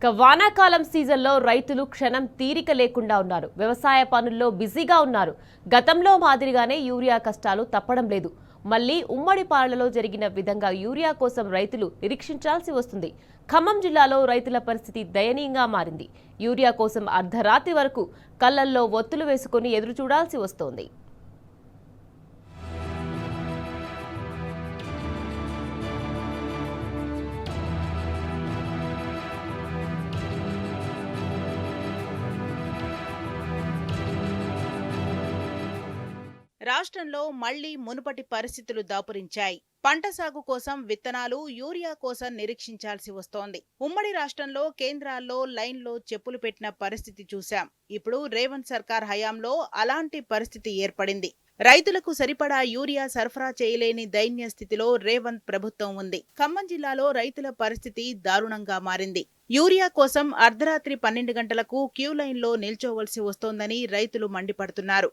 వానాకాలం సీజన్లో రైతులు క్షణం తీరిక లేకుండా ఉన్నారు. వ్యవసాయ పనుల్లో బిజీగా ఉన్నారు. గతంలో మాదిరిగానే యూరియా కష్టాలు తప్పడం లేదు. మళ్లీ ఉమ్మడి పాలనలో జరిగిన విధంగా యూరియా కోసం రైతులు నిరీక్షించాల్సి వస్తుంది. ఖమ్మం జిల్లాలో రైతుల పరిస్థితి దయనీయంగా మారింది. యూరియా కోసం అర్ధరాత్రి వరకు కళ్లల్లో ఒత్తులు వేసుకుని ఎదురు చూడాల్సి వస్తోంది. రాష్ట్రంలో మళ్లీ మునుపటి పరిస్థితులు దాపురించాయి. పంట సాగు కోసం విత్తనాలు, యూరియా కోసం నిరీక్షించాల్సి వస్తోంది. ఉమ్మడి రాష్ట్రంలో కేంద్రాల్లో లైన్లో చెప్పులు పెట్టిన పరిస్థితి చూశాం. ఇప్పుడు రేవంత్ సర్కార్ హయాంలో అలాంటి పరిస్థితి ఏర్పడింది. రైతులకు సరిపడా యూరియా సరఫరా చేయలేని దైన్య స్థితిలో రేవంత్ ప్రభుత్వం ఉంది. ఖమ్మం జిల్లాలో రైతుల పరిస్థితి దారుణంగా మారింది. యూరియా కోసం అర్ధరాత్రి 12 గంటలకు క్యూ లైన్లో నిల్చోవలసి వస్తోందని రైతులు మండిపడుతున్నారు.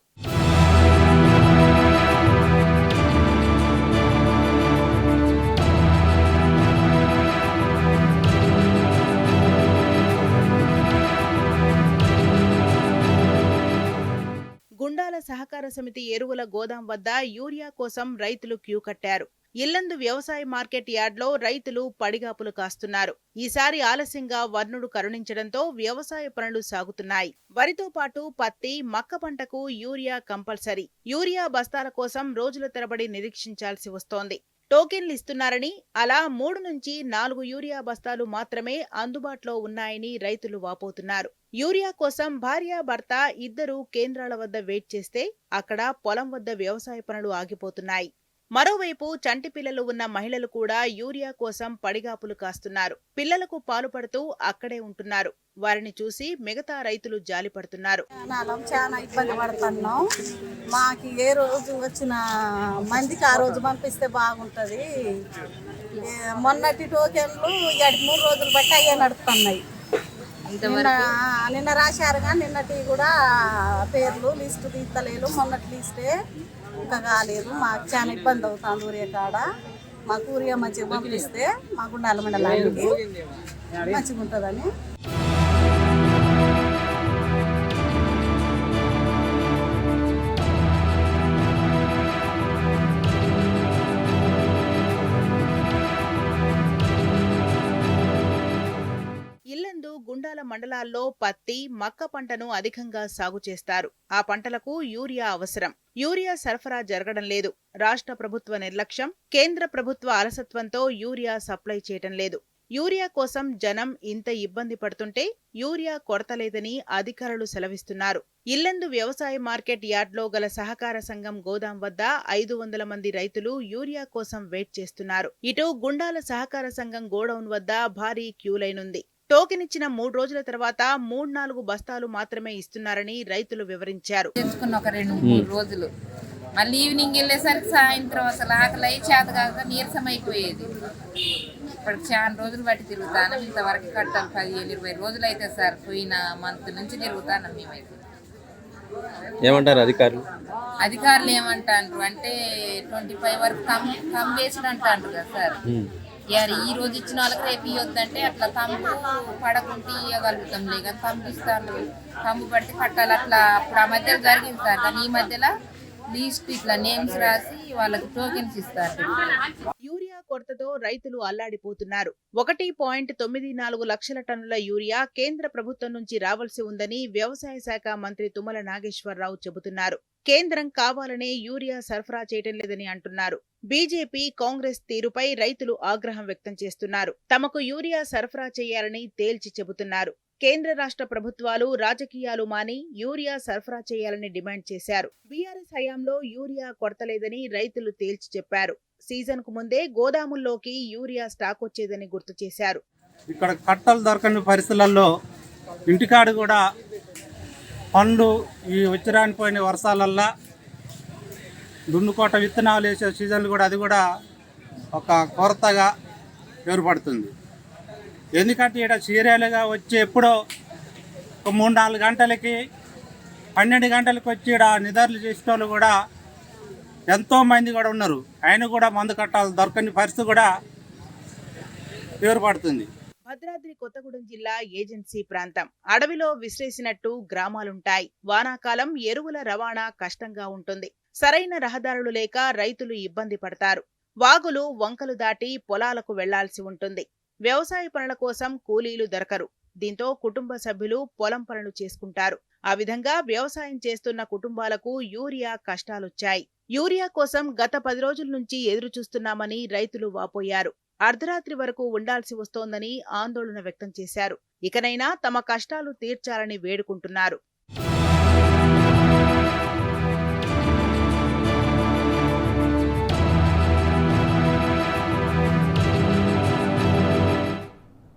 గుండాల సహకార సమితి ఎరువుల గోదాం వద్ద యూరియా కోసం రైతులు క్యూ కట్టారు. ఇల్లందు వ్యవసాయ మార్కెట్ యార్డ్లో రైతులు పడిగాపులు కాస్తున్నారు. ఈసారి ఆలస్యంగా వర్ణుడు కరుణించడంతో వ్యవసాయ పనులు సాగుతున్నాయి. వరితో పాటు పత్తి, మక్క పంటకు యూరియా కంపల్సరీ. యూరియా బస్తాల కోసం రోజుల తరబడి నిరీక్షించాల్సి వస్తోంది. టోకెన్లు ఇస్తున్నారని, అలా 3 నుంచి 4 యూరియా బస్తాలు మాత్రమే అందుబాటులో ఉన్నాయని రైతులు వాపోతున్నారు. యూరియా కోసం భార్య, భర్త ఇద్దరూ కేంద్రాల వద్ద వెయిట్ చేస్తే అక్కడ పొలం వద్ద వ్యవసాయ పనులు ఆగిపోతున్నాయి. మరోవైపు చంటి పిల్లలు ఉన్న మహిళలు కూడా యూరియా కోసం పడిగాపులు కాస్తున్నారు. పిల్లలకు పాలు పడుతూ అక్కడే ఉంటున్నారు. వారిని చూసి మిగతా రైతులు జాలిపడుతున్నారు. చాలా ఇబ్బంది పడుతున్నాం. మాకు ఏ రోజు వచ్చిన మందికి ఆ రోజు పంపిస్తే బాగుంటుంది. మొన్నటి టోకెన్లు 3 రోజులు బట్టి అయ్యే నడుస్తున్నాయి. నిన్న రాశారు కానీ నిన్నటి కూడా పేర్లు లిస్టు తీస్తలేదు. మొన్నటి లిస్టే ఇంకా కాలేదు. మాకు చాలా ఇబ్బంది అవుతుంది. ఊరియా కాడ మాకు ఊరియా మంచిగా పంపిస్తే మా గుండాల మండలానికి మంచిగా ఉంటుందని. ఇల్లందు, గుండాల మండలాల్లో పత్తి, మక్క పంటను అధికంగా సాగు చేస్తారు. ఆ పంటలకు యూరియా అవసరం. యూరియా సరఫరా జరగడం లేదు. రాష్ట్ర ప్రభుత్వ నిర్లక్ష్యం, కేంద్ర ప్రభుత్వ అలసత్వంతో యూరియా సప్లై చేయటం లేదు. యూరియా కోసం జనం ఇంత ఇబ్బంది పడుతుంటే యూరియా కొరత లేదని అధికారులు సెలవిస్తున్నారు. ఇల్లందు వ్యవసాయ మార్కెట్ యార్డ్లో గల సహకార సంఘం గోదాం వద్ద 500 మంది రైతులు యూరియా కోసం వెయిట్ చేస్తున్నారు. ఇటు గుండాల సహకార సంఘం గోడౌన్ వద్ద భారీ క్యూ లైన్ ఉంది. టోకెన్ ఇచ్చిన 3 రోజుల తర్వాత 3-4 బస్తాలు మాత్రమే ఇస్తున్నారని రైతులు వివరించారు. ఒక 2-3 రోజులు మళ్ళీ ఈవినింగ్ వెళ్ళేసరికి సాయంత్రం అసలు ఆకలి చేత కాక నీరసం అయిపోయేది. ఇప్పటికి చాలా రోజులు బట్టి తిరుగుతాను. ఇంతవరకు కట్టాలి 15-20 రోజులు అయితే సార్. పోయిన మంత్ నుంచి తిరుగుతాను. మేమైతే ఏమంటారు అధికారులు? అధికారులు ఏమంటారు అంటే 25 వరకు కమ్ వేసుడు అంటారు కదా సార్. ఈ రోజు ఇచ్చిన వాళ్ళకి రేపు ఇవ్వద్దంటే అట్లా తమ్ము పడకుంటే ఇవ్వగలుగుతాం. లేక పంపిస్తాను, తమ్ము పడితే కట్టాలి. అట్లా అప్పుడు ఆ మధ్యలో జరిగింది సార్. కానీ ఈ మధ్యలో లిస్ట్ ఇట్లా నేమ్స్ రాసి వాళ్ళకి టోకెన్స్ ఇస్తారు. యూరియా కొరతతో రైతులు అల్లాడిపోతున్నారు. 1.94 లక్షల టన్నుల యూరియా కేంద్ర ప్రభుత్వం నుంచి రావాల్సి ఉందని వ్యవసాయ శాఖ మంత్రి తుమ్మల నాగేశ్వరరావు చెబుతున్నారు. కేంద్రం కావాలనే యూరియా సరఫరా చేయటం లేదని అంటున్నారు. బీజేపీ, కాంగ్రెస్ తీరుపై రైతులు ఆగ్రహం వ్యక్తం చేస్తున్నారు. తమకు యూరియా సరఫరా చేయాలని తేల్చి చెబుతున్నారు. కేంద్ర రాష్ట్ర ప్రభుత్వాలు రాజకీయాలు మాని యూరియా సరఫరా చేయాలని డిమాండ్ చేశారు. బీఆర్ఎస్ హయాంలో యూరియా కొరతలేదని రైతులు తేల్చి చెప్పారు. సీజన్ కు ముందే గోదాముల్లోకి యూరియా స్టాక్ వచ్చేదని గుర్తు చేశారు. ఇక్కడ కట్టలు దొరకని పరిస్థితులలో ఇంటికాడు కూడా పండ్లు ఈ వచ్చిరానిపోయిన వర్షాలల్లా దున్నుకోట విత్తనాలు వేసే సీజన్లు కూడా అది కూడా ఒక కొరతగా ఏర్పడుతుంది. ఎందుకంటే ఇక్కడ సీరియల్గా వచ్చి ఎప్పుడో ఒక 3-4 గంటలకి 12 గంటలకు వచ్చి ఇక్కడ నిద్రలు చేసేటోళ్ళు కూడా ఎంతోమంది కూడా ఉన్నారు. ఆయన కూడా మందు కట్టాలి దొరకని పరిస్థితి కూడా ఏర్పడుతుంది. భద్రాద్రి కొత్తగూడెం జిల్లా ఏజెన్సీ ప్రాంతం. అడవిలో విశ్లేసినట్టు గ్రామాలుంటాయి. వానాకాలం ఎరువుల రవాణా కష్టంగా ఉంటుంది. సరైన రహదారులు లేక రైతులు ఇబ్బంది పడతారు. వాగులు, వంకలు దాటి పొలాలకు వెళ్లాల్సి ఉంటుంది. వ్యవసాయ పనుల కోసం కూలీలు దొరకరు. దీంతో కుటుంబ సభ్యులు పొలం పనులు చేసుకుంటారు. ఆ విధంగా వ్యవసాయం చేస్తున్న కుటుంబాలకు యూరియా కష్టాలొచ్చాయి. యూరియా కోసం గత 10 రోజుల నుంచి ఎదురు చూస్తున్నామని రైతులు వాపోయారు. అర్ధరాత్రి వరకు ఉండాల్సి వస్తోందని ఆందోళన వ్యక్తం చేశారు. ఇకనైనా తమ కష్టాలు తీర్చాలని వేడుకుంటున్నారు.